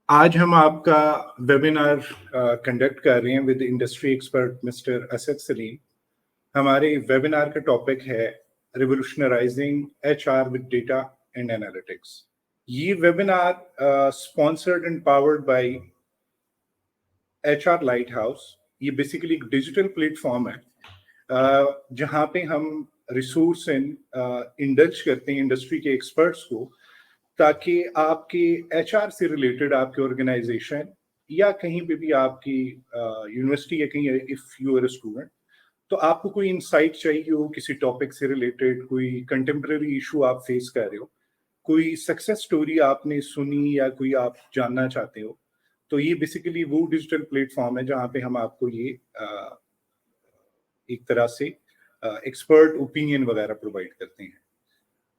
आज हम आपका वेबिनार कंडक्ट कर रहे हैं with industry expert mister Asad Salim. हमारे वेबिनार का टॉपिक है revolutionising HR with data and analytics. ये webinar sponsored and powered by HR Lighthouse। ये बेसिकली एक डिजिटल प्लेटफॉर्म है जहाँ पे हम रिसोर्स इंडल्ज करते हैं इंडस्ट्री के एक्सपर्ट्स को, ताकि आपके HR से रिलेटेड आपके ऑर्गेनाइजेशन या कहीं पे भी आपकी यूनिवर्सिटी या कहीं if you are a student, तो आपको कोई इंसाइट चाहिए हो किसी टॉपिक से रिलेटेड, कोई कंटेम्प्रेरी इशू आप फेस कर रहे हो, कोई सक्सेस स्टोरी आपने सुनी या कोई आप जानना चाहते हो, तो ये बेसिकली वो डिजिटल प्लेटफॉर्म है जहाँ पे हम आपको ये एक तरह से एक्सपर्ट ओपिनियन वगैरह प्रोवाइड करते हैं।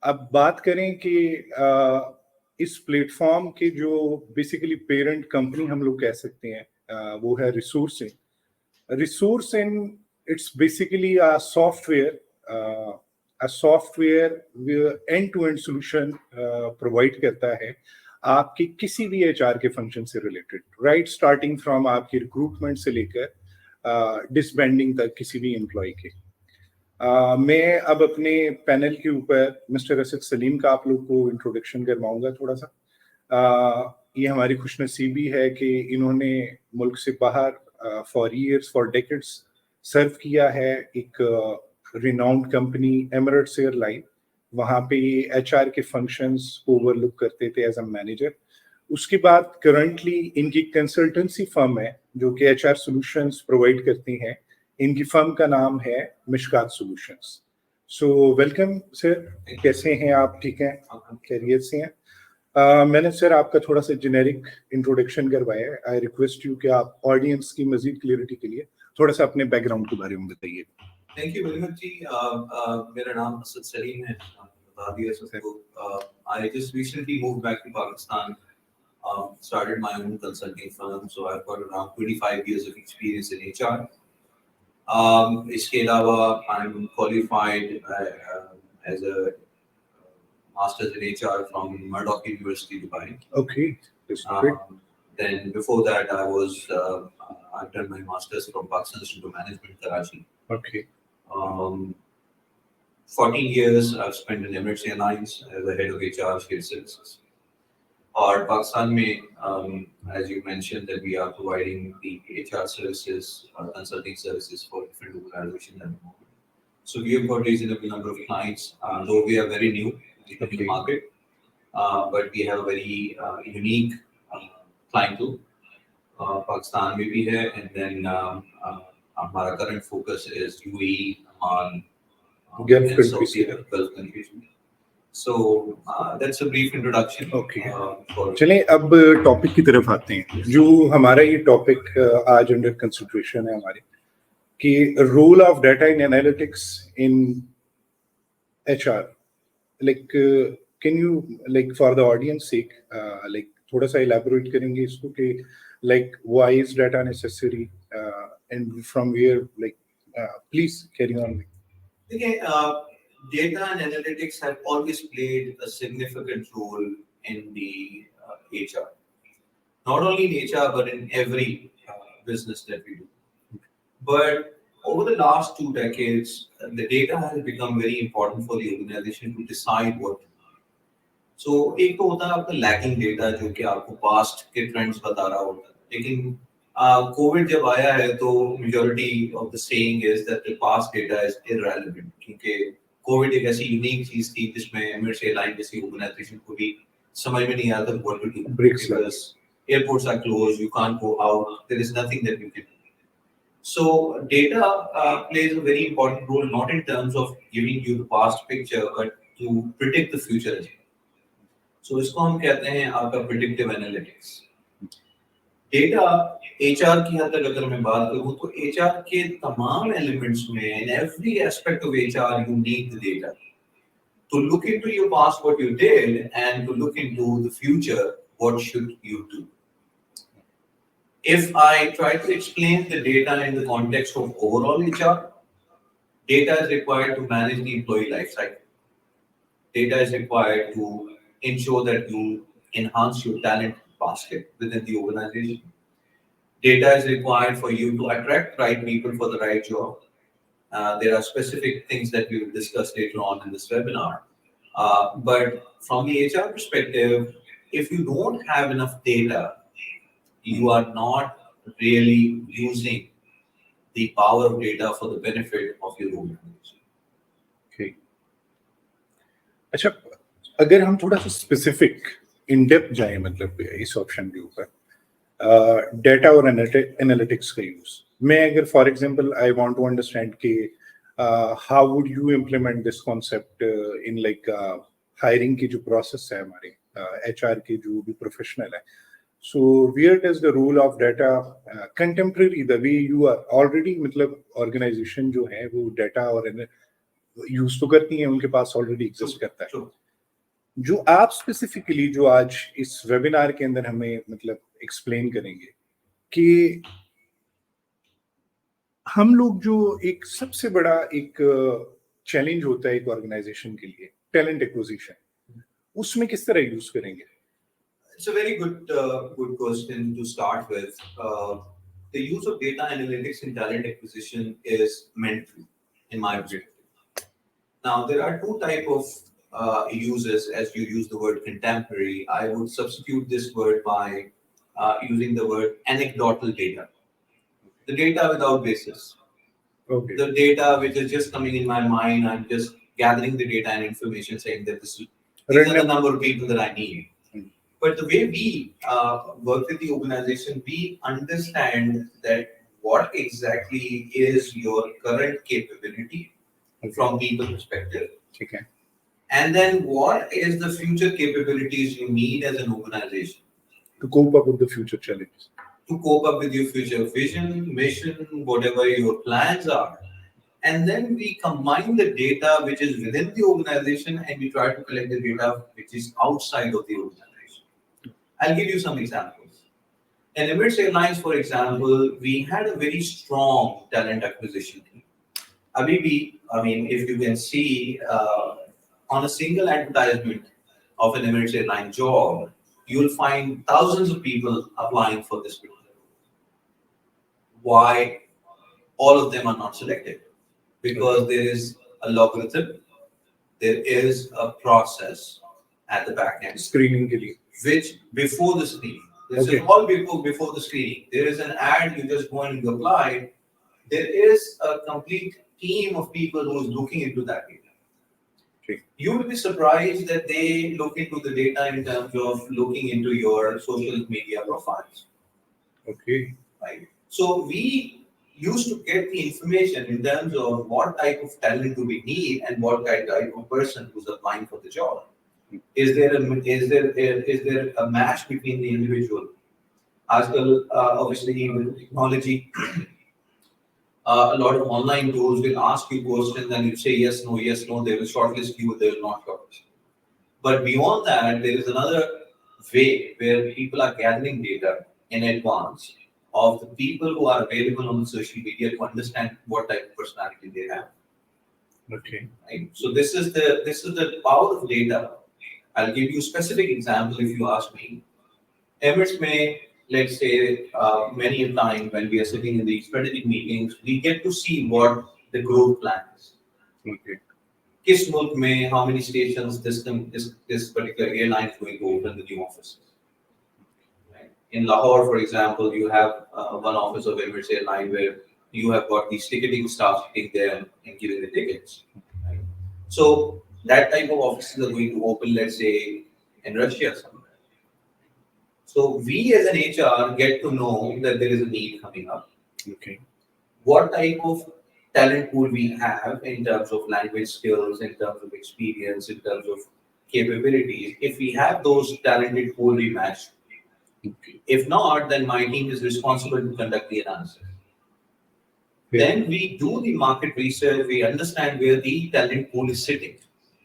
अब बात करें कि इस प्लेटफॉर्म के जो बेसिकली पेरेंट कंपनी हम लोग कह सकते हैं वो है Resourcein. Resourcein it's basically a software end to end solution provide करता है आपके किसी भी HR के फंक्शन से रिलेटेड, राइट स्टार्टिंग फ्रॉम आपकी रिक्रूटमेंट से लेकर डिसबैंडिंग तक किसी भी एम्प्लॉय के। मैं अब अपने पैनल के ऊपर मिस्टर असद सलीम का आप लोग को इंट्रोडक्शन करवाऊंगा थोड़ा सा। ये हमारी खुशनसीबी है कि इन्होंने मुल्क से बाहर फॉर ईयर्स फॉर डेकेड्स सर्व किया है एक रिनाउंड कंपनी एमरेट्स एयरलाइन। वहाँ पे HR के फंक्शंस ओवरलुक करते थे एज अ मैनेजर। उसके बाद करंटली इनकी कंसल्टेंसी फर्म है जो कि HR सॉल्यूशंस प्रोवाइड करती हैं। इनकी फर्म का नाम है Mishkat solutions. So welcome sir, कैसे हैं आप? ठीक हैं, खैरियत से हैं? मैंने सर आपका थोड़ा सा जेनेरिक इंट्रोडक्शन करवाया है। आई रिक्वेस्ट यू कि आप ऑडियंस की मजीद क्लियरिटी के लिए थोड़ा सा अपने बैकग्राउंड के बारे में बताइए। थैंक यू वेरी मच जी। मेरा नाम असद सलीम है, बता दिया सबको। I just recently moved back to Pakistan, started my own consulting firm, so I've got around 25 years of experience in HR. इसके अलावा I'm qualified as a master's in HR from Murdoch University, Dubai. Okay, that's great. Then before that I've done my master's from Pakistan Institute of Management, Karachi. Okay. 14 years I've spent in Emirates Airlines as the head of HR shared services. Or Pakistan mein, as you mentioned, that we are providing the HR services or consulting services for different organizations at the moment. So we have got a reasonable number of clients, though we are very new in the market, but we have a very unique client too. Pakistan mein bhi hai, and then our current focus is UAE, Oman, Gulf countries. So that's a brief introduction. Okay. चलें अब topic की तरफ आते हैं। जो हमारा ये topic आज अंडर कंसिडरेशन है हमारे कि role of data in analytics in HR। Like can you like for the audience sake like थोड़ा सा इलैबोरेट करेंगे इसको कि like why is data necessary and from where, like please carry on. Okay, data and analytics have always played a significant role in the HR. Not only in HR, but in every business that we do. But over the last 2 decades, the data has become very important for the organization to decide what to do. So, एक तो होता है आपका lacking data जो कि आपको past के trends बता रहा होता है, लेकिन कोविड जब आया है तो majority of the saying is that the past data is irrelevant, क्योंकि कोविड एक ऐसी यूनिक चीज थी जिसमें एमिरेट्स एयरलाइन जैसी ऑर्गेनाइजेशन को भी समझ में नहीं आता what to do, because airports are closed, you can't go out, there is nothing that you can do. So data plays a very important role, not in terms of giving you the past picture, but to predict the future as well. So इसको हम कहते हैं आपका predictive analytics. Data HR की हद तक अगर मैं बात करूं तो HR के तमाम एलिमेंट्स में, in every aspect of HR you need the data to look into your past what you did and to look into the future what should you do. If I try to explain the data in the context of overall HR, data is required to manage the employee life cycle. Data is required to ensure that you enhance your talent basket within the organization. Data is required for you to attract right people for the right job. There are specific things that we will discuss later on in this webinar. But from the HR perspective, if you don't have enough data, you are not really using the power of data for the benefit of your organization. Okay. अच्छा, अगर हम थोड़ा सा specific in depth जाए मतलब इस option के ऊपर डेटा और एनालिटिक्स का यूज, मैं अगर for example I want to understand कि how would you implement this concept in like hiring की जो प्रोसेस है हमारे एचआर के जो भी प्रोफेशनल है, so where does the role of data contemporary the way you are already मतलब organization जो है वो data और यूज तो करती हैं, उनके पास ऑलरेडी एग्जिस्ट करता है, जो आप स्पेसिफिकली जो आज इस वेबिनार के अंदर हमें मतलब एक्सप्लेन करेंगे कि हम लोग जो एक सबसे बड़ा एक चैलेंज होता है एक ऑर्गेनाइजेशन के लिए टैलेंट एक्विजिशन, उसमें किस तरह यूज करेंगे? It's a very good question to start with. The use of data analytics in talent acquisition is mandatory, in my opinion. Now, there are two types of uses. As you use the word contemporary, I would substitute this word by using the word anecdotal data. The data without basis. Okay. The data which is just coming in my mind, I'm just gathering the data and information saying that these are the number of people that I need. But the way we work with the organization, we understand that what exactly is your current capability from people perspective. Okay. And then what is the future capabilities you need as an organization to cope up with the future challenges, to cope up with your future vision, mission, whatever your plans are. And then we combine the data which is within the organization and we try to collect the data which is outside of the organization. I'll give you some examples. In Emirates Airlines, for example, we had a very strong talent acquisition team. I mean, if you can see on a single advertisement of an Emirates Airline job, you'll find thousands of people applying for this particular role. Why all of them are not selected? Because there is a logarithm, there is a process at the back end. Screening के लिए. Which before the screening, this is all before the screening. There is an ad, you just go and apply. There is a complete team of people who is looking into that data. Okay. You will be surprised that they look into the data in terms of looking into your social media profiles. Okay. Right. So we used to get the information in terms of what type of talent do we need and what type of person who's applying for the job. Is there a match between the individual? Obviously, with technology, a lot of online tools will ask you questions and you say yes, no, they will shortlist you, they will not shortlist you. But beyond that, there is another way where people are gathering data in advance of the people who are available on social media to understand what type of personality they have. Okay. Right? So this is the power of data. I'll give you a specific example if you ask me. Emirates may, let's say, many a time when we are sitting in the strategic meetings, we get to see what the growth plan is. Okay. Kis mulk mein, how many stations this particular airline is going to open the new offices. Right? In Lahore, for example, you have one office of Emirates Airline where you have got these ticketing staff sitting there and giving the tickets. Right? So that type of offices are going to open, let's say, in Russia somewhere. So we as an HR get to know that there is a need coming up. Okay. What type of talent pool we have in terms of language skills, in terms of experience, in terms of capabilities. If we have those talented pool, we match. Okay. If not, then my team is responsible to conduct the analysis. Yeah. Then we do the market research. We understand where the talent pool is sitting.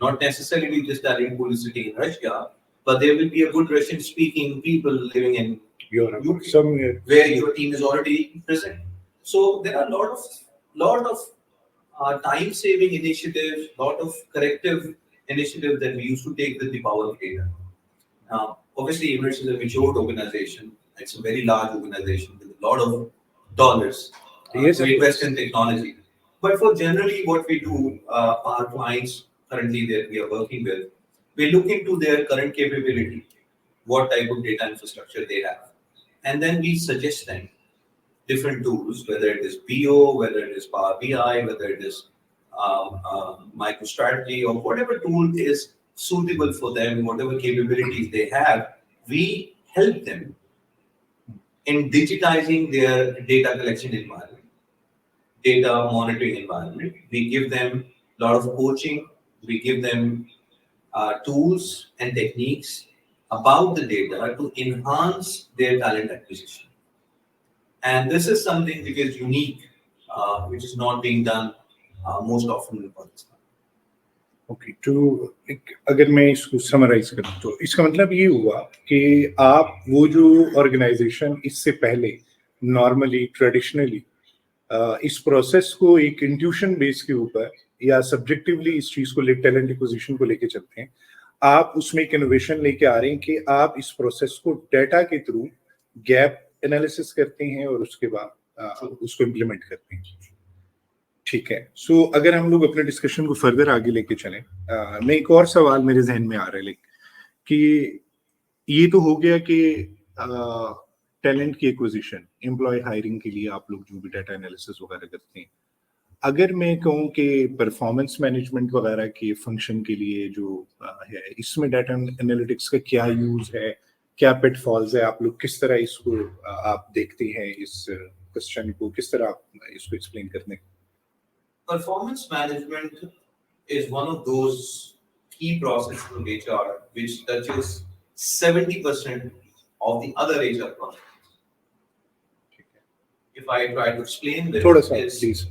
Not necessarily this talent pool is sitting in Russia, but there will be a good Russian-speaking people living in Europe, UK, somewhere where your team is already present. So there are a lot of time-saving initiatives, lot of corrective initiatives that we used to take with the power of data. Now, obviously Emirates is a matured organization. It's a very large organization with a lot of dollars Yes, to of invest course. in technology. But for generally what we do, our clients currently that we are working with, we look into their current capability, what type of data infrastructure they have, and then we suggest them different tools, whether it is BO, whether it is Power BI, whether it is MicroStrategy, or whatever tool is suitable for them, whatever capabilities they have, we help them in digitizing their data collection environment, data monitoring environment. We give them a lot of coaching, we give them tools and techniques about the data to enhance their talent acquisition. And this is something which is unique, which is not being done most often in Pakistan. Okay तो अगर मैं इसको summarise करूं तो इसका मतलब ये हुआ कि आप वो जो ऑर्गेनाइजेशन इससे पहले नॉर्मली ट्रेडिशनली इस प्रोसेस को एक इंट्यूशन बेस के ऊपर या सब्जेक्टिवली इस चीज को टैलेंट एक्विजिशन को लेके चलते हैं, आप उसमें एक इनोवेशन लेके आ रहे हैं कि आप इस प्रोसेस को डेटा के थ्रू गैप एनालिसिस करते हैं और उसके बाद उसको इम्प्लीमेंट करते हैं. ठीक है. सो अगर हम लोग अपने डिस्कशन को फर्दर आगे लेके चलें, मैं एक और सवाल मेरे जहन में आ रहा है कि ये तो हो गया कि टैलेंट की एक्विजिशन, एम्प्लॉय हायरिंग के लिए आप लोग जो भी डाटा एनालिसिस वगैरह करते हैं, अगर मैं कहूँ कि परफॉर्मेंस मैनेजमेंट वगैरह के फंक्शन के लिए जो है, इसमें डाटा एनालिटिक्स का क्या यूज है, क्या पिटफॉल्स है, आप लोग किस तरह इसको आप देखते हैं, इस क्वेश्चन को किस तरह आप इसको एक्सप्लेन करने. Performance management is one of those key processes of HR which touches 70% of the other HR processes. If I try to explain this, थोड़ा सा is प्लीज.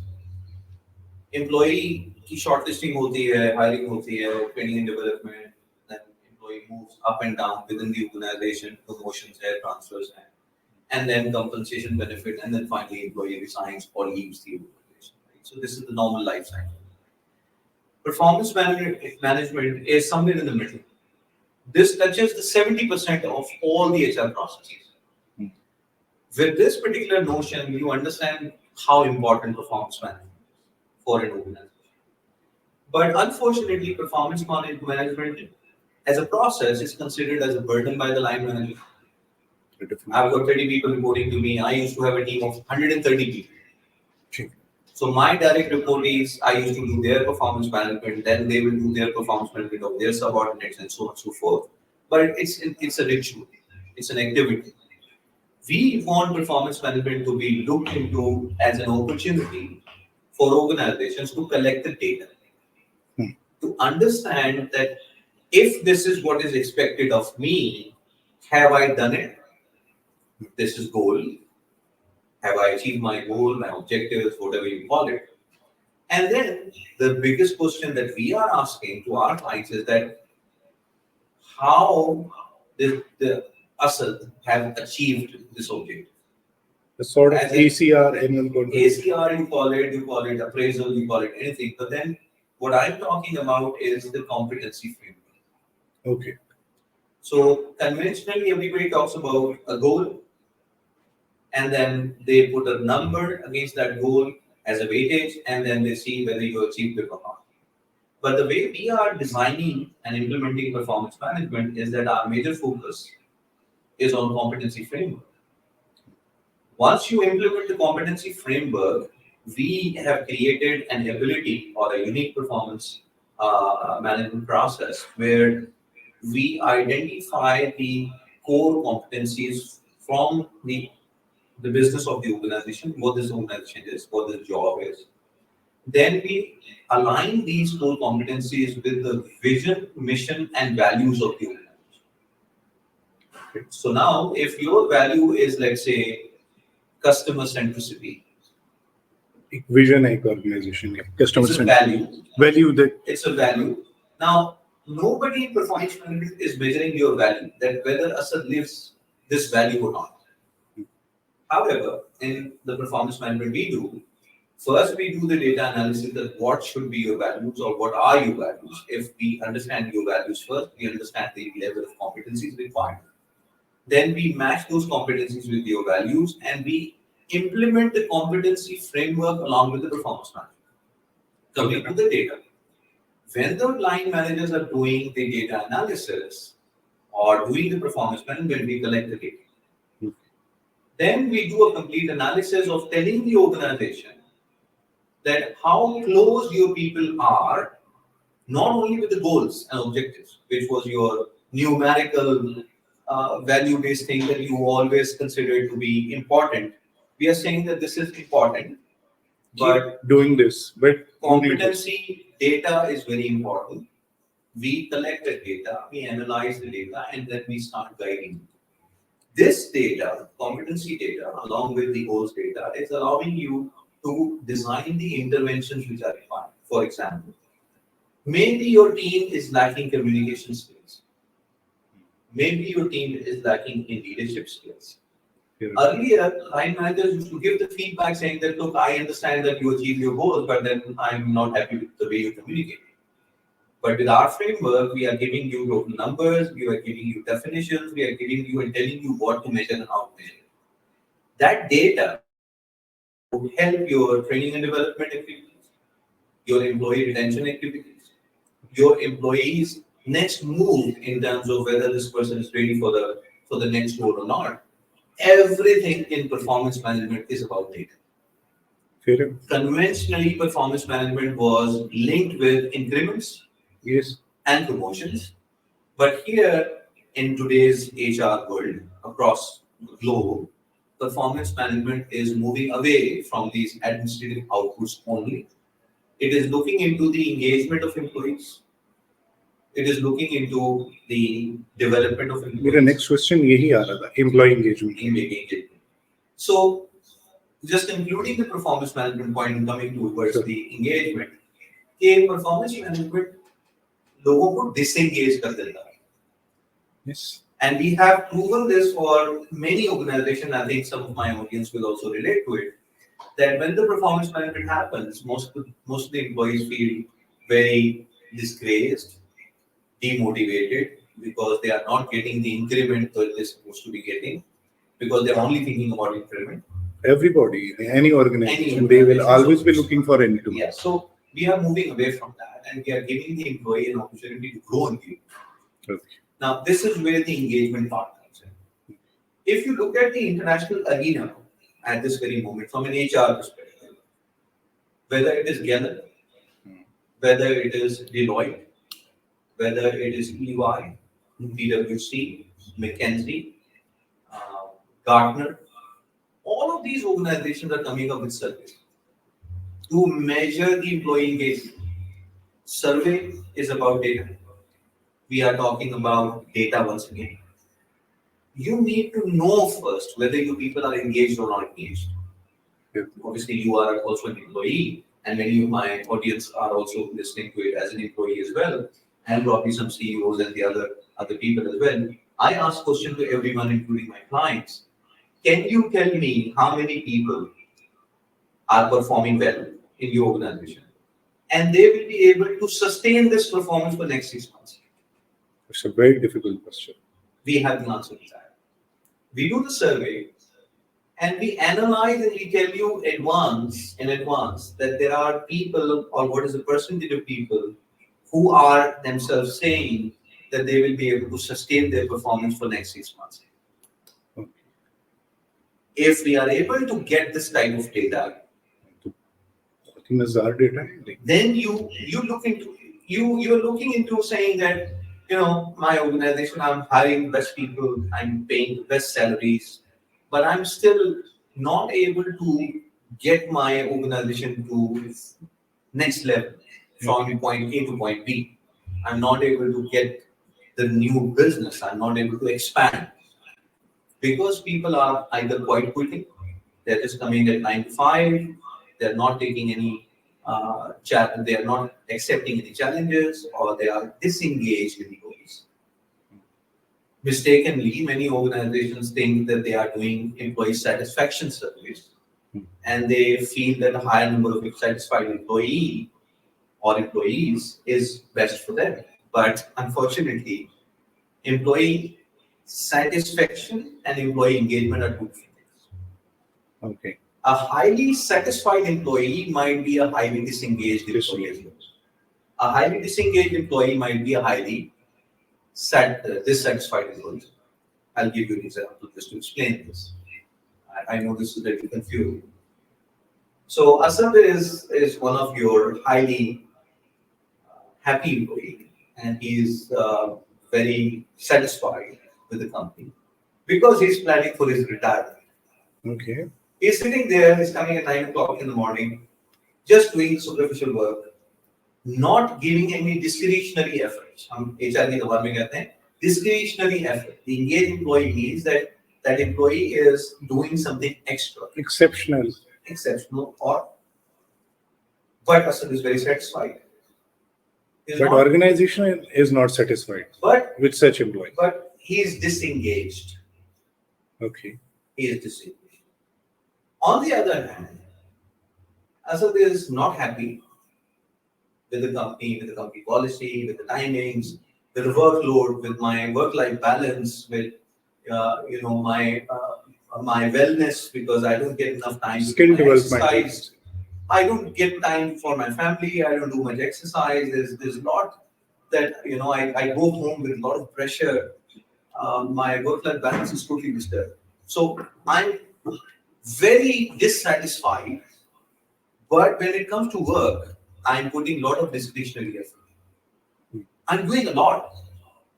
employee की shortlisting होती है, hiring होती है, training and development, then employee moves up and down within the organization, promotions है, transfers है, and then compensation benefit, and then finally employee resigns or leaves the organization. So this is the normal life cycle. Performance management is somewhere in the middle. This touches the 70% of all the HR processes. With this particular notion, you understand how important performance management is for an organization. But unfortunately, performance management as a process is considered as a burden by the line manager. I've got 30 people reporting to me. I used to have a team of 130 people. So my direct reportees, I used to do their performance management, then they will do their performance management of their subordinates and so on and so forth. But it's a ritual, it's an activity. We want performance management to be looked into as an opportunity for organizations to collect the data, to understand that if this is what is expected of me, have I done it? This is goal. Have I achieved my goal, my objectives, whatever you call it? And then the biggest question that we are asking to our clients is that how did the Asad have achieved this objective? The sort of ACR, annual ACR, you call it appraisal, you call it anything. But then what I'm talking about is the competency framework. Okay. So conventionally, everybody talks about a goal, and then they put a number against that goal as a weightage, and then they see whether you achieved it or not. But the way we are designing and implementing performance management is that our major focus is on competency framework. Once you implement the competency framework, we have created an ability or a unique performance management process where we identify the core competencies from the business of the organization, what this organization is, what the job is. Then we align these core competencies with the vision, mission, and values of the organization. Okay. So now, if your value is, let's say, customer centricity, vision एक organization है, customer it's a value that it's a value. Now, nobody in performance management is measuring your value, that whether Asad lives this value or not. However, in the performance management we do, first we do the data analysis that what should be your values or what are your values. If we understand your values first, we understand the level of competencies required. Then we match those competencies with your values, and we implement the competency framework along with the performance management. Coming to the data. When the line managers are doing the data analysis or doing the performance management, we collect the data. Then we do a complete analysis of telling the organization that how close your people are, not only with the goals and objectives, which was your numerical value-based thing that you always consider to be important. We are saying that this is important, but doing this, but competency data is very important. We collect the data, we analyze the data, and then we start guiding. This data, competency data, along with the goals data, is allowing you to design the interventions which are required. For example, maybe your team is lacking communication skills. Maybe your team is lacking in leadership skills. Earlier, line managers used to give the feedback saying that, look, I understand that you achieve your goals, but then I'm not happy with the way you communicate. But with our framework, we are giving you total numbers, we are giving you definitions, we are giving you and telling you what to measure and how to measure. That data will help your training and development activities, your employee retention activities, your employees' next move in terms of whether this person is ready for the next role or not. Everything in performance management is about data. Fair. Conventionally, performance management was linked with increments, yes, and promotions. But here in today's HR world across the globe, performance management is moving away from these administrative outputs only. It is looking into the engagement of employees. It is looking into the development of employees. मेरा next question यही आ रहा था, employee engagement. So, just concluding the performance management point and coming towards the engagement, कि performance management लोगों को disengage कर देता है. Yes. And we have proven this for many organizations. I think some of my audience will also relate to it. That when the performance management happens, most of the employees feel very disgraced, demotivated, because they are not getting the increment that they're supposed to be getting, because they're only thinking about increment. Everybody, any organization, they will always be looking for increment. Yes, so we are moving away from that, and we are giving the employee an opportunity to grow and give. Okay. Now, this is where the engagement part comes in. If you look at the international arena at this very moment from an HR perspective, whether it is Gallup, whether it is Deloitte, whether it is EY, PwC, McKinsey, Gartner, all of these organizations are coming up with surveys to measure the employee engagement. Survey is about data. We are talking about data once again. You need to know first whether your people are engaged or not engaged. Yeah. Obviously, you are also an employee, and many of my audience are also listening to it as an employee as well, and probably some CEOs and the other people as well. I ask question to everyone, including my clients. Can you tell me how many people are performing well in your organization? And they will be able to sustain this performance for the next 6 months. It's a very difficult question. We have the answer to that. We do the survey and we analyze and we tell you in advance that there are people, or what is the percentage of people who are themselves saying that they will be able to sustain their performance for the next 6 months. Okay. If we are able to get this type of data, then you're looking into saying that, my organization, I'm hiring best people, I'm paying the best salaries, but I'm still not able to get my organization to next level from point A to point B. I'm not able to get the new business. I'm not able to expand because people are either quite quitting, they're just coming at 9 to 5, they're not taking any they are not accepting any challenges, or they are disengaged in goals. Mistakenly, many organizations think that they are doing employee satisfaction surveys, and they feel that a higher number of satisfied employees is best for them. But unfortunately, employee satisfaction and employee engagement are two different things. Okay. A highly satisfied employee might be a highly disengaged employee as well. A highly disengaged employee might be a highly dissatisfied employee. I'll give you an example just to explain this. I know this is a little confusing. So Asad is one of your highly happy employee, and he's very satisfied with the company because he's planning for his retirement. Okay. He's sitting there, he's coming at 9 o'clock in the morning, just doing superficial work, not giving any discretionary efforts. हम HR की जबान में कहते हैं discretionary effort. The engaged employee means that employee is doing something extra, Exceptional. or but Asad is very satisfied. But organization is not satisfied with such employee. But he is disengaged. Okay. He is disengaged. On the other hand, Asad is not happy with the company policy, with the timings, with the workload, with my work-life balance, with my wellness, because I don't get enough time to Skill do my development. exercise. I don't get time for my family. I don't do much exercise. There's a lot that I go home with a lot of pressure. My work-life balance is totally disturbed. So I'm very dissatisfied. But when it comes to work, I'm putting a lot of discretionary effort. I'm doing a lot.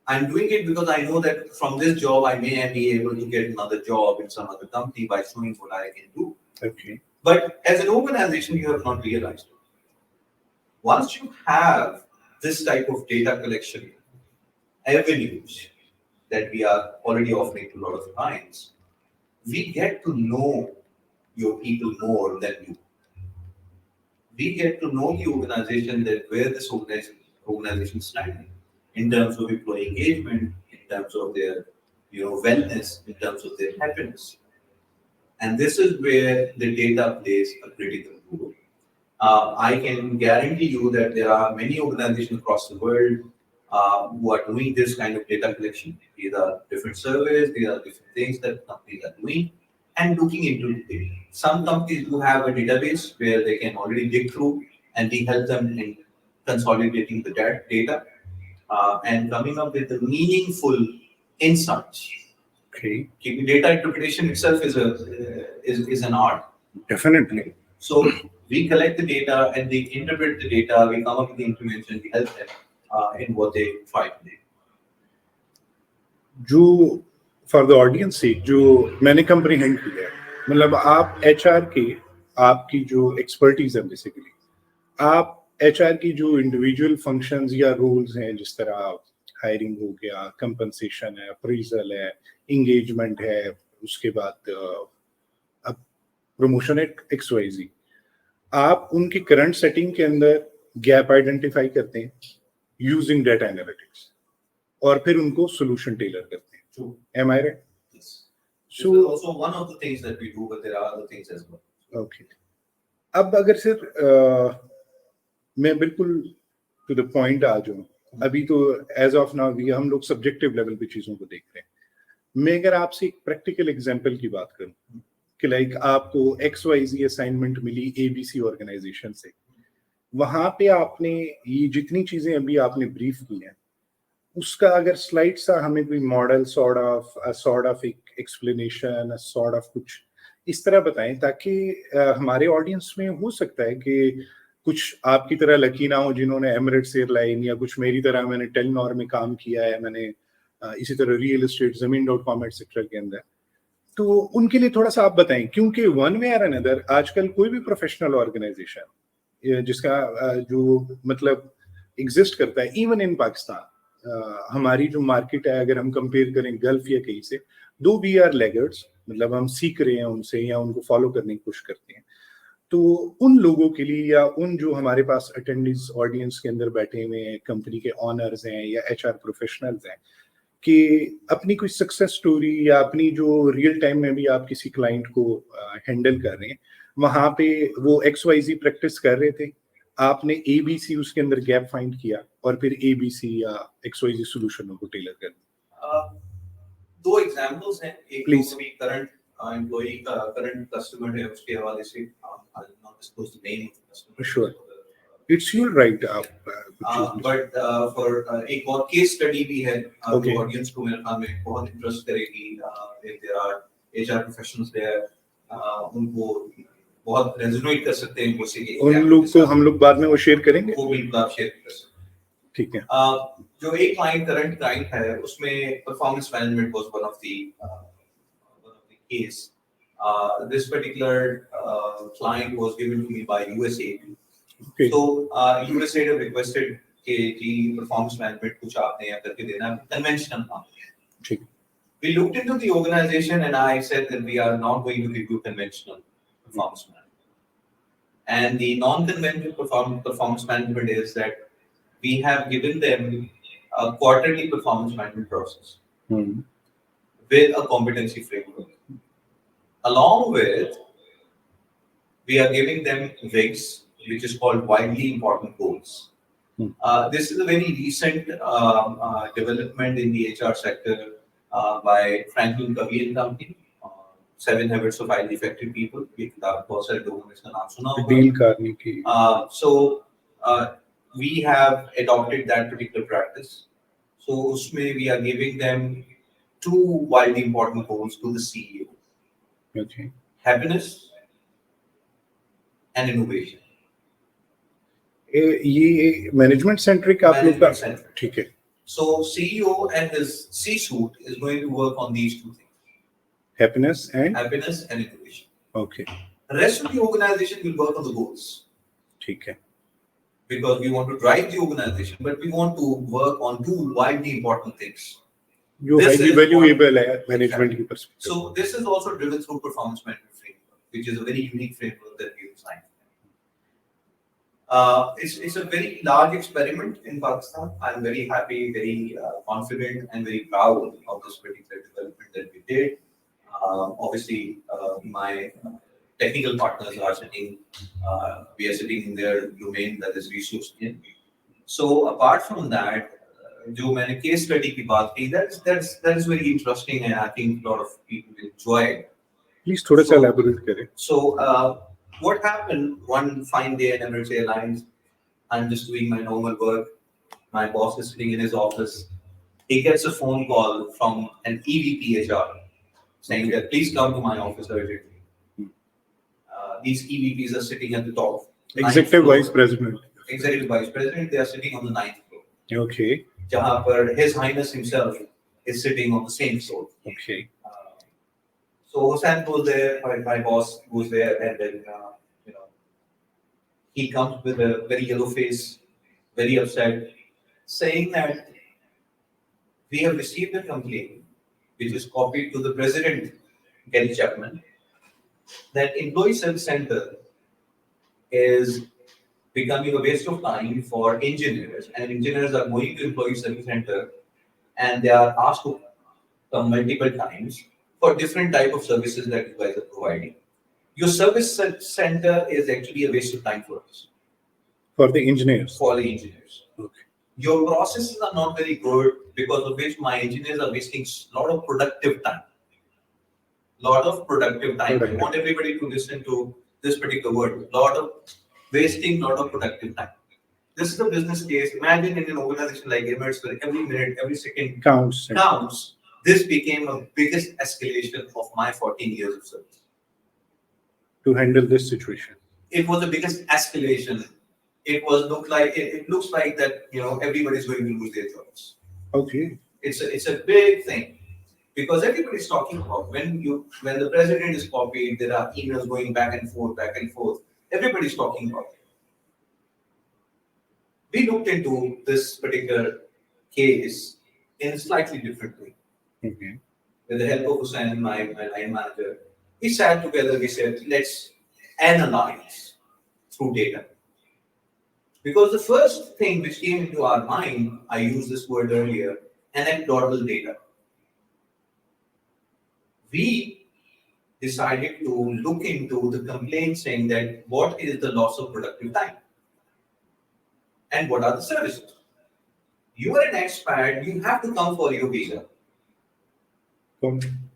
I'm doing it because I know that from this job I may be able to get another job in some other company by showing what I can do. Okay. But as an organization, you have not realized it. Once you have this type of data collection avenues that we are already offering to a lot of clients, we get to know your people more than you. We get to know the organization, that where this organization is standing in terms of employee engagement, in terms of their wellness, in terms of their happiness. And this is where the data plays a critical role. I can guarantee you that there are many organizations across the world who are doing this kind of data collection. These are different surveys, these are different things that companies are doing and looking into the data. Some companies do have a database where they can already dig through, and we help them in consolidating the data and coming up with the meaningful insights. Okay. Keeping data interpretation itself is an art. Definitely. So we collect the data and we interpret the data. We come up with the information. We help them in what they try to do. जो for the audience से जो मैंने comprehend किया है, मतलब आप HR के आपकी जो एक्सपर्टीज है, बेसिकली आप एचआर की जो इंडिविजुअल फंक्शंस या रोल्स हैं, जिस तरह हायरिंग हो गया, कंपनसेशन है, अप्रेजल है, इंगेजमेंट है, उसके बाद प्रमोशन है, XYZ, आप उनकी करंट सेटिंग के अंदर गैप आइडेंटिफाई करते हैं यूजिंग डेटा एनालिटिक्स और फिर उनको सोल्यूशन टेलर करते हैं. Am I right? Yes. So this is also one of the things that we do, but there are other things as well. Okay. अब अगर सर मैं बिल्कुल टू द पॉइंट आ जाऊं, अभी तो एज ऑफ नाउ हम लोग सब्जेक्टिव लेवल पे चीजों को देख रहे हैं. मैं अगर आपसे एक प्रैक्टिकल एग्जांपल की बात करूं कि लाइक आपको XYZ असाइनमेंट मिली ABC ऑर्गेनाइजेशन से, वहां पे आपने ये जितनी चीजें अभी आपने ब्रीफ की हैं, उसका अगर स्लाइड सा हमें कोई मॉडल सॉर्ट ऑफ एक एक्सप्लेनेशन सॉर्ट ऑफ कुछ इस तरह बताएं, ताकि हमारे ऑडियंस में हो सकता है कि कुछ आपकी तरह लकी ना हो जिन्होंने एमिरेट्स एयरलाइन, या कुछ मेरी तरह मैंने टेलीनॉर में काम किया है, मैंने इसी तरह रियल एस्टेट ज़मीन.com एटसेट्रा के अंदर, तो उनके लिए थोड़ा सा आप बताएं, क्योंकि वन वे और अनदर आजकल कोई भी प्रोफेशनल ऑर्गेनाइजेशन जिसका जो मतलब एग्जिस्ट करता है, इवन इन पाकिस्तान, हमारी जो मार्केट है अगर हम कंपेयर करें गल्फ या कहीं से, दो वी आर लेगर्ड्स, मतलब हम सीख रहे हैं उनसे या उनको फॉलो करने की कोशिश करते हैं, तो उन लोगों के लिए या उन जो हमारे पास अटेंडेंस ऑडियंस के अंदर बैठे हुए हैं, कंपनी के ऑनर्स हैं या HR प्रोफेशनल्स हैं, कि अपनी कोई सक्सेस स्टोरी या अपनी जो रियल टाइम में भी आप किसी क्लाइंट को हैंडल कर रहे हैं, वहां पे वो XYZ प्रैक्टिस कर रहे थे, आपने ABC उसके अंदर गैप फाइंड किया और फिर ABC या XYZ सोल्यूशन को टेलर कर दिया. दो एग्जांपल्स हैं, एक Please. तो अभी करंट एम्प्लॉई का करंट कस्टमर है, उसके हवाले से I will not disclose the name of the customer. Sure. It's your right. But for एक और केस स्टडी भी है Okay. जो ऑडियंस को मेरे ख्याल में बहुत इंटरेस्ट करेगी. If there are HR professionals there, उनको बहुत रेजोनेट कर सकते हैं उसी के. उन लोग को हम लोग बाद में वो शेयर करेंगे. वो बिल्कुल आप शेयर कर सकते हैं. ठीक है. जो एक क्लाइंट करंट क्लाइंट है, उसमें performance management was one of the case. This particular client was given to me by USAID. Okay. So USAID have requested कि जी performance management कुछ आपने यहाँ करके देना, conventional काम. ठीक. We looked into the organization and I said that we are not going to do conventional performance management. And the non-conventional performance management is that we have given them a quarterly performance management process with a competency framework. Along with, we are giving them WIGs, which is called widely important goals. This is a very recent development in the HR sector by Franklin Covey and Company. 7 Habits of Highly Effective People. बहुत सारे लोगों ने इसका नाम सुना होगा. Dale Carnegie. So we have adopted that particular practice. So उसमें we are giving them 2 widely important goals to the CEO. Okay. Happiness and innovation. ये मैनेजमेंट सेंट्रिक आप लोग का. ठीक है. So CEO and his C-suite is going to work on these 2 things. Happiness and innovation. Okay. The rest of the organization will work on the goals. ठीक है. Because we want to drive the organization, but we want to work on 2 widely important things. जो highly valuable है management की perspective. So this is also driven through performance management framework, which is a very unique framework that we designed. It's a very large experiment in Pakistan. I'm very happy, very confident, and very proud of this particular development that we did. Obviously, my technical partners are sitting. We are sitting in their domain, that is Resourceinn. So apart from that, जो मैंने case study की बात की, that is very interesting, and I think a lot of people will enjoy it. Please थोड़ा सा elaborate करें. So what happened one fine day at Emirates Airlines? I'm just doing my normal work. My boss is sitting in his office. He gets a phone call from an EVP HR saying that please come to my office urgently. These EVPs are sitting at the top. Executive Vice President. Executive Vice President. They are sitting on the 9th floor. Okay. जहाँ पर His Highness himself is sitting on the same floor. Okay. So Hussain goes there. My boss goes there, and then he comes with a very yellow face, very upset, saying that we have received a complaint, which is copied to the President, Gary Chapman, that employee service center is becoming a waste of time for engineers, and engineers are going to employee service center, and they are asked to come multiple times for different type of services that you guys are providing. Your service center is actually a waste of time for us. For the engineers. For the engineers. Okay. Your processes are not very good, because of which my engineers are wasting a lot of productive time. Lot of productive time. I want everybody to listen to this particular word. Lot of wasting, lot of productive time. This is a business case. Imagine in an organization like Emirates, where every minute, every second counts. This became a biggest escalation of my 14 years of service. To handle this situation. It was the biggest escalation. It looks like that everybody is going to lose their jobs. Okay. It's a big thing, because everybody is talking about when the president is copied, there are emails going back and forth. Everybody is talking about it. We looked into this particular case in a slightly different way. Okay. With the help of Hussain, my line manager, we sat together. We said, let's analyze through data. Because the first thing which came into our mind, I used this word earlier, anecdotal data. We decided to look into the complaint saying that what is the loss of productive time? And what are the services? You are an expat, you have to come for your visa.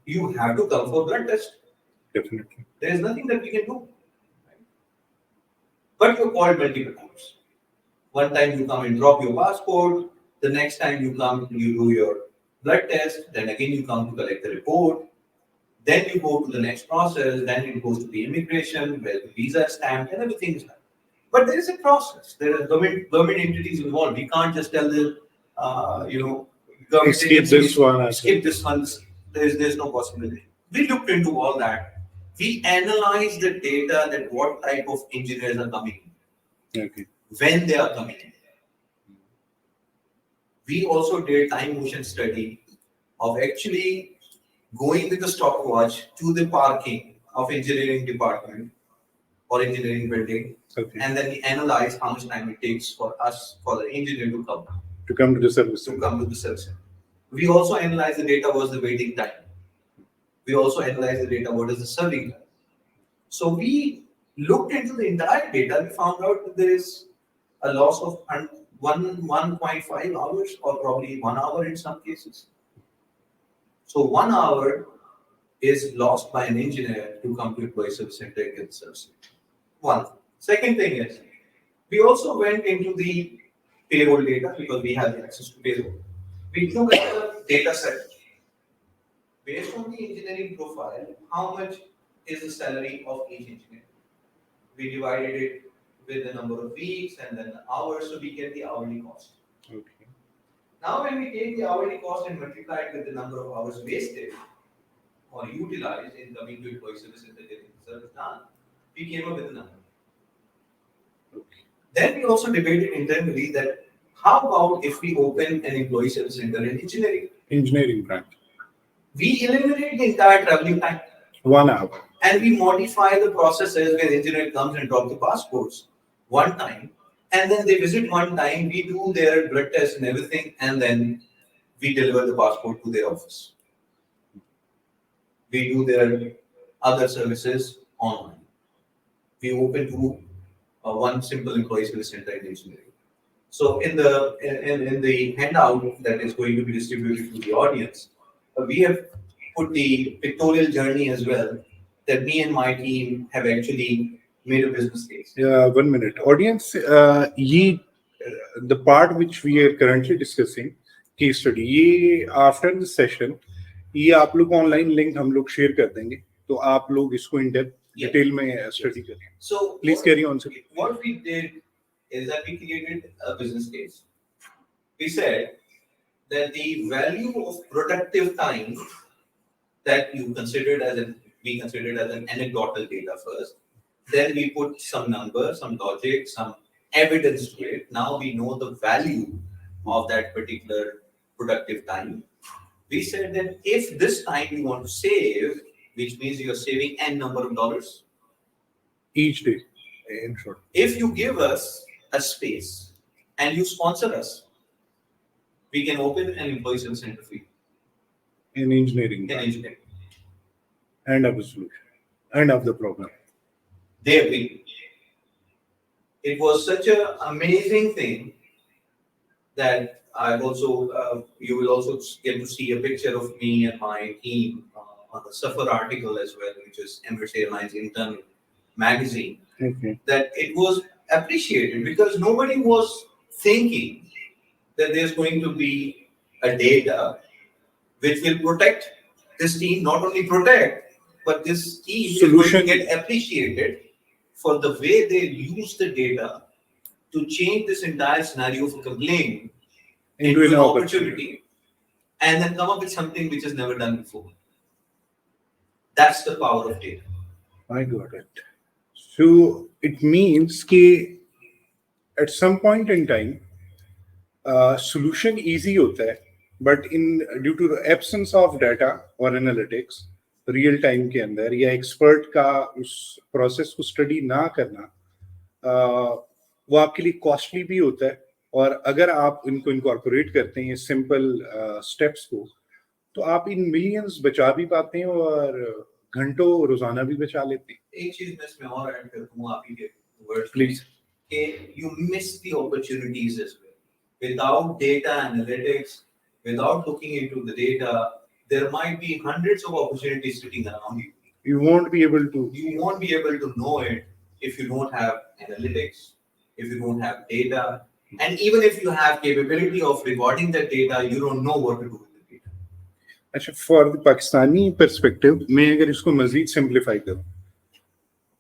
You have to come for blood test. Definitely. There is nothing that we can do. But you're called multiple times. One time you come and drop your passport. The next time you come, you do your blood test. Then again you come to collect the report. Then you go to the next process. Then it goes to the immigration where the visa is stamped and everything is done. But there is a process. There are government entities involved. We can't just tell the government Skip agencies, this one. skip this one. There's no possibility. We looked into all that. We analyzed the data that what type of engineers are coming in, Okay. when they are coming in. We also did time motion study of actually going with the stopwatch to the parking of engineering department or engineering building, Okay. and then we analyze how much time it takes for the engineer to come to the service. to come to the service. We also analyze the data, what's the waiting time. We also analyze the data, what is the serving time. So we looked into the entire data. We found out that there is a loss of 1.5 hours or probably 1 hour in some cases. So 1 hour is lost by an engineer to come to employee service center and get the service. One. Second thing is, we also went into the payroll data because we have access to payroll. We look at the data set. Based on the engineering profile, how much is the salary of each engineer? We divided it with the number of weeks and then the hours, so we get the hourly cost. Okay. Now, when we take the hourly cost and multiply it with the number of hours wasted or utilized in coming to employee service and getting the service done, we came up with a number. Okay. Then we also debated internally that how about if we open an employee service center in Engineering branch. We eliminate the entire traveling time. 1 hour. And we modify the processes where the engineer comes and drops the passports one time, and then they visit one time, we do their blood test and everything, and then we deliver the passport to their office. We do their other services online. We open to one simple employee service center in engineering. So in the handout that is going to be distributed to the audience, we have put the pictorial journey as well that me and my team have actually made a business case. Yeah, 1 minute. Audience, the part which we are currently discussing, case study, ये after the session, ये आप लोग online link हम लोग share कर देंगे, तो आप लोग इसको in depth detail में study करें. So please carry on, sir. What we did is that we created a business case. We said that the value of productive time that we considered as an anecdotal data first. Then we put some numbers, some logic, some evidence to it. Now we know the value of that particular productive time. We said that if this time you want to save, which means you're saving N number of dollars each day, in short. If you give us a space and you sponsor us, we can open an employee service center for you. In engineering. End of the solution. End of the problem. They agreed. It was such an amazing thing that I've also, you will also get to see a picture of me and my team on the Suffer article as well, which is Emirates Airlines internal magazine. Okay. That it was appreciated because nobody was thinking that there's going to be a data which will protect this team, not only protect, but this team solution is going to get appreciated for the way they use the data to change this entire scenario of a complaint into an opportunity and then come up with something which is never done before. That's the power of data. I got it. So it means that at some point in time, solution easy hota hai, but due to the absence of data or analytics, real time के अंदर या expert का उस process को study ना करना, वो आपके लिए costly भी होता है. और अगर आप इनको incorporate करते हैं ये simple steps को, तो आप इन millions बचा भी पाते हैं और घंटों रोजाना भी बचा लेते हैं. एक चीज मैं इसमें और ऐड कर दूं आप ही के words Please. You miss the opportunities as well. Without data analytics, without looking into the data, there might be hundreds of opportunities sitting around you. You won't be able to know it if you don't have analytics, if you don't have data, and even if you have capability of recording that data, you don't know what to do with the data. अच्छा, for the Pakistani perspective मैं अगर इसको मजीद simplify करूं,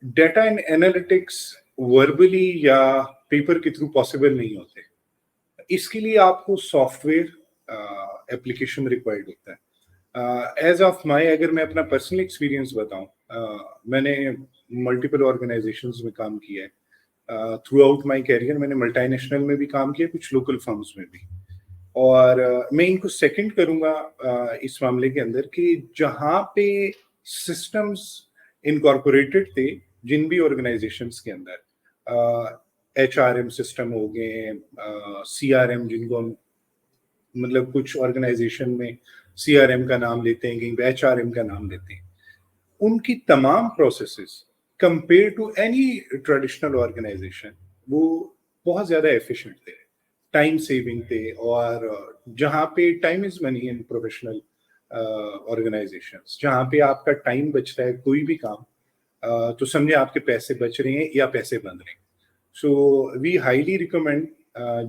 data and analytics verbally या paper के through possible नहीं होते. इसके लिए आपको सॉफ्टवेयर एप्लीकेशन रिक्वायर्ड होता है. एज ऑफ माई, अगर मैं अपना पर्सनल एक्सपीरियंस बताऊं, मैंने मल्टीपल ऑर्गेनाइजेशंस में काम किया है. थ्रू आउट माई कैरियर मैंने मल्टीनेशनल में भी काम किया, कुछ लोकल फर्म्स में भी. और मैं इनको सेकंड करूंगा इस मामले के अंदर कि जहां पे सिस्टम्स इनकॉर्पोरेटेड थे जिन भी ऑर्गेनाइजेशंस के अंदर, HRM सिस्टम हो गए, CRM जिनको हम, मतलब कुछ ऑर्गेनाइजेशन में CRM का नाम लेते हैं, कहीं पे HRM का नाम लेते हैं, उनकी तमाम processes compare to any traditional organisation वो बहुत ज़्यादा एफिशिएंट थे, टाइम सेविंग थे. और जहाँ पे time is money in professional organisations, जहाँ पे आपका टाइम बचता है कोई भी काम, तो समझे आपके पैसे बच रहे हैं या पैसे बन रहे हैं. सो वी हाईली रिकमेंड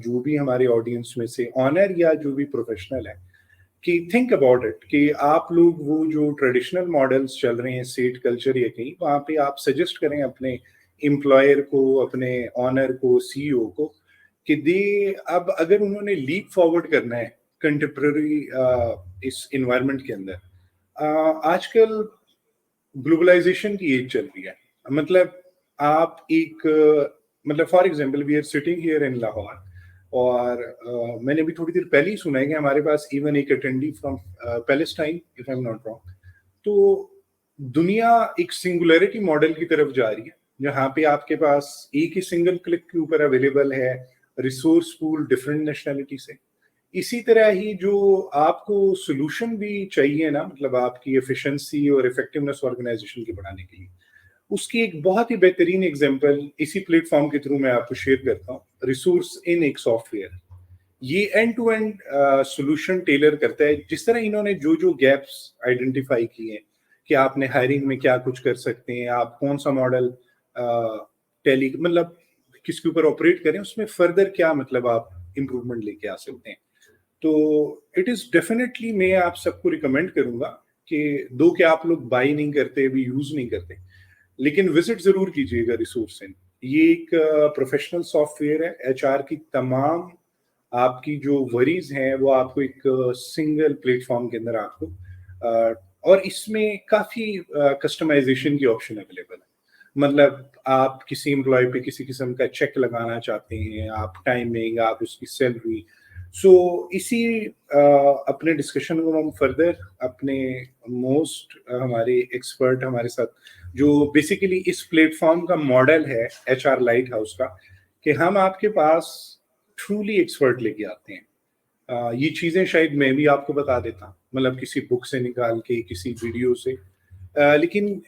जो भी हमारे ऑडियंस में से ऑनर या जो भी प्रोफेशनल है कि थिंक अबाउट इट कि आप लोग वो जो ट्रेडिशनल मॉडल्स चल रहे हैं सेट कल्चर या कहीं, वहाँ पे आप सजेस्ट करें अपने एम्प्लॉयर को, अपने ऑनर को, CEO को कि दे अब अगर उन्होंने लीप फॉरवर्ड करना है कंटेम्प्रेरी इस इन्वायरमेंट के अंदर, आजकल ग्लोबलाइजेशन की एज चल रही है. मतलब आप एक मतलब for example we are sitting here in Lahore, और मैंने भी थोड़ी देर पहले ही सुना है कि हमारे पास इवन एक attendee from Palestine, if I am not wrong. तो दुनिया एक सिंगुलरिटी मॉडल की तरफ जा रही है जहाँ पे आपके पास एक ही सिंगल क्लिक के ऊपर अवेलेबल है रिसोर्स पूल डिफरेंट नेशनैलिटी से. इसी तरह ही जो आपको सोल्यूशन भी चाहिए ना, मतलब आपकी एफिशिएंसी और इफेक्टिवनेस ऑर्गेनाइजेशन की बढ़ाने के लिए, उसकी एक बहुत ही बेहतरीन एग्जांपल इसी प्लेटफॉर्म के थ्रू मैं आपको शेयर करता हूँ. रिसोर्सइन एक सॉफ्टवेयर, ये end to end solution tailor करता है. जिस तरह इन्होंने जो जो गैप्स आइडेंटिफाई किए हैं कि आपने हायरिंग में क्या कुछ कर सकते हैं, आप कौन सा मॉडल टेली मतलब किसके ऊपर ऑपरेट करें, उसमें फर्दर क्या मतलब आप इम्प्रूवमेंट लेके आ सकते हैं. तो इट इज डेफिनेटली, मैं आप सबको रिकमेंड करूंगा कि दो कि आप लोग बाई नहीं करते, भी यूज नहीं करते, लेकिन विजिट जरूर कीजिएगा रिसोर्सइन. ये एक प्रोफेशनल सॉफ्टवेयर है. HR की तमाम आपकी जो वरीज हैं वो आपको एक सिंगल प्लेटफॉर्म के अंदर आपको और इसमें काफी कस्टमाइजेशन की ऑप्शन अवेलेबल है. मतलब आप किसी एम्प्लॉय पे किसी किस्म का चेक लगाना चाहते हैं, आप टाइमिंग, आप उसकी सैलरी. सो इसी अपने डिस्कशन को हम फर्दर अपने मोस्ट हमारे एक्सपर्ट हमारे साथ जो बेसिकली इस प्लेटफॉर्म का मॉडल है HR लाइट हाउस का, कि हम आपके पास ट्रूली एक्सपर्ट लेके आते हैं. ये चीज़ें शायद मैं भी आपको बता देता, मतलब किसी बुक से निकाल के, किसी वीडियो से, लेकिन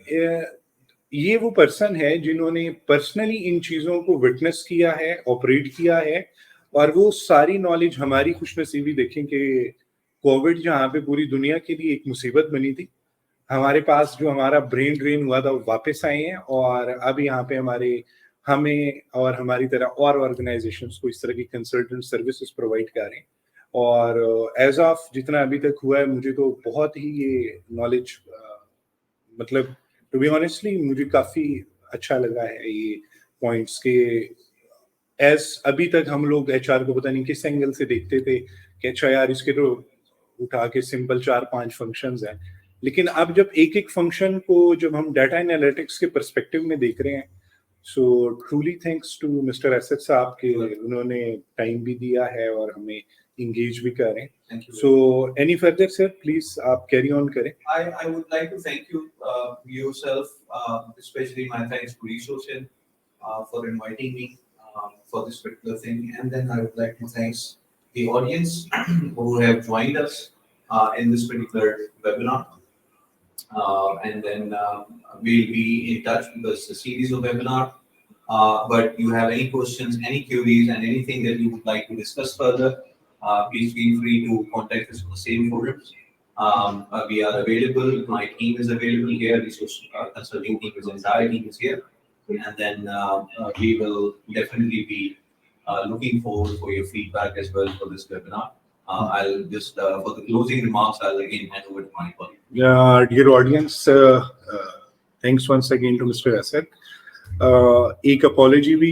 ये वो पर्सन है जिन्होंने पर्सनली इन चीज़ों को विटनेस किया है, ऑपरेट किया है, और वो सारी नॉलेज हमारी खुशनसीबी देखें कि कोविड जहाँ पे पूरी दुनिया के लिए एक मुसीबत बनी थी, हमारे पास जो हमारा ब्रेन ड्रेन हुआ था वो वापस आए हैं, और अब यहाँ पे हमें और हमारी तरह और ऑर्गेनाइजेशंस को इस तरह की कंसल्टेंट सर्विसेज प्रोवाइड कर रहे हैं. और एज ऑफ जितना अभी तक हुआ है, मुझे तो बहुत ही ये नॉलेज मतलब टू बी ऑनेस्टली मुझे काफ़ी अच्छा लगा है ये पॉइंट्स के. एज अभी तक हम लोग HR को पता नहीं किस एंगल से देखते थे कि अच्छा यार इसके तो उठा के सिंपल 4-5 फंक्शंस हैं, लेकिन अब जब एक एक फंक्शन को जब हम डाटा एनालिटिक्स के पर्सपेक्टिव में देख रहे हैं, so truly thanks to mister Asad साहब के उन्होंने टाइम भी दिया है और हमें इंगेज भी कर रहे हैं. So any further sir, please आप कैरी ऑन करें. I would like to thank you yourself, especially my thanks to Resourceinn for inviting me for this particular thing, and then I would like to thanks the audience who have joined us in this particular webinar. And then we'll be in touch because it's a series of webinar. But you have any questions, any queries, and anything that you would like to discuss further, please feel free to contact us on the same forums. We are available. My team is available here. Resource consulting team, entire team is here, and then we will definitely be looking forward for your feedback as well for this webinar. I'll just for the closing remarks, I'll again hand over to my colleague. Dear audience, thanks once again to Mr. Asad. एक apology भी,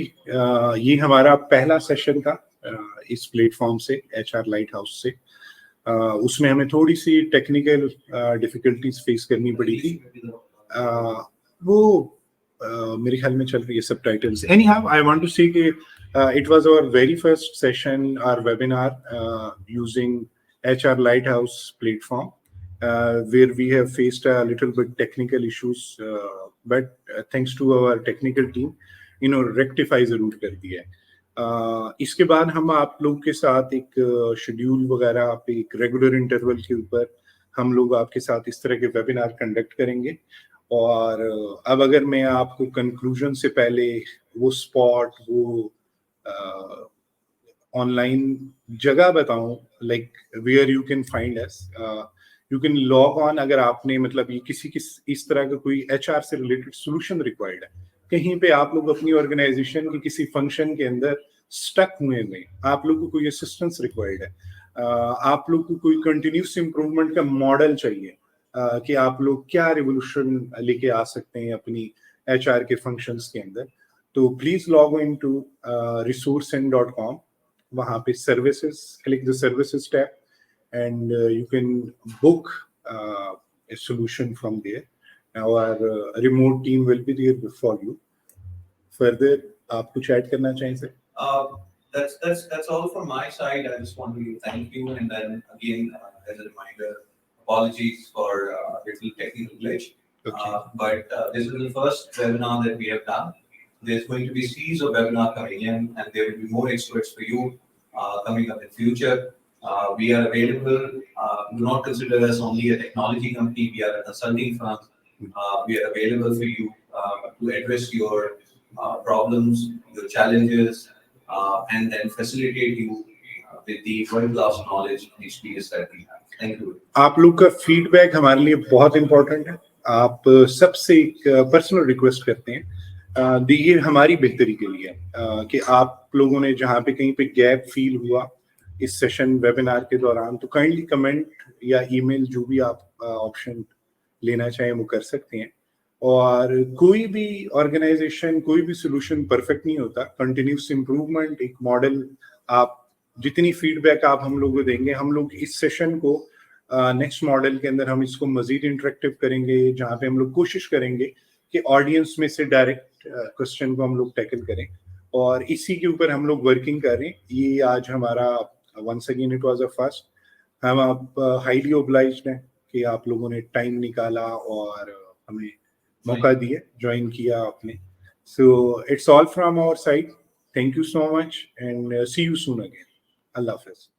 ये हमारा पहला session था इस platform से, HR Lighthouse से. उसमें हमें थोड़ी सी टेक्निकल डिफिकल्टीज फेस करनी पड़ी थी. वो मेरे ख्याल में चल रही है subtitles. Anyhow, I want to say कि it was our very first session or webinar using HR Lighthouse platform, where we have faced a little bit technical issues, but thanks to our technical team, rectify जरूर कर दिया है. इसके बाद हम आप लोग के साथ एक शेड्यूल वगैरह पे एक रेगुलर इंटरवल के ऊपर हम लोग आपके साथ इस तरह के वेबिनार कंडक्ट करेंगे. और अब अगर मैं आपको कंक्लूजन से पहले वो स्पॉट, वो ऑनलाइन जगह बताऊं, like where you can find us, you can log on. अगर आपने मतलब ये किसी इस तरह का कोई HR से रिलेटेड सोल्यूशन रिक्वायर्ड है, कहीं पे आप लोग अपनी ऑर्गेनाइजेशन के किसी फंक्शन के अंदर स्टक हुए हैं, आप लोग को कोई असिस्टेंस रिक्वायर्ड है, आप लोग को कोई कंटिन्यूस इंप्रूवमेंट का मॉडल चाहिए कि आप लोग क्या रिवोल्यूशन लेके आ सकते हैं अपनी HR के फंक्शंस के अंदर, तो please log in to resourceinn.com. वहाँ पे services, click the services tab and you can book a solution from there. Our remote team will be there for you. Further, आप कुछ ऐड करना चाहें sir? That's all from my side. I just want to thank you, and then again, as a reminder, apologies for little technical glitch. Okay. But this is the first webinar that we have done. There's going to be series of webinars coming in, and there will be more experts for you coming up in future. We are available. Do not consider us only a technology company. We are a consulting firm. We are available for you to address your problems, your challenges, and then facilitate you with the world-class knowledge and experience that we have. Thank you. आप लोग का feedback हमारे लिए बहुत important है. आप सबसे एक पर्सनल रिक्वेस्ट करते हैं, ये हमारी बेहतरी के लिए कि आप लोगों ने जहाँ पे कहीं पे गैप फील हुआ इस सेशन वेबिनार के दौरान, तो काइंडली कमेंट या ईमेल, जो भी आप ऑप्शन लेना चाहें वो कर सकते हैं. और कोई भी ऑर्गेनाइजेशन, कोई भी सोल्यूशन परफेक्ट नहीं होता. कंटिन्यूस इंप्रूवमेंट एक मॉडल, आप जितनी फीडबैक आप हम लोग को देंगे, हम लोग इस सेशन को नेक्स्ट मॉडल के अंदर हम इसको मजीद इंटरेक्टिव करेंगे, जहाँ पे हम लोग कोशिश करेंगे कि ऑडियंस में से डायरेक्ट क्वेश्चन को हम लोग टैकल करें, और इसी के ऊपर हम लोग वर्किंग कर रहे हैं. ये आज हमारा once again it was a first. हम आप हाईली ओब्लाइज्ड हैं कि आप लोगों ने टाइम निकाला और हमें मौका दिया, ज्वाइन किया आपने. So it's all from our side. Thank you so much and see you soon again. Allah Hafiz.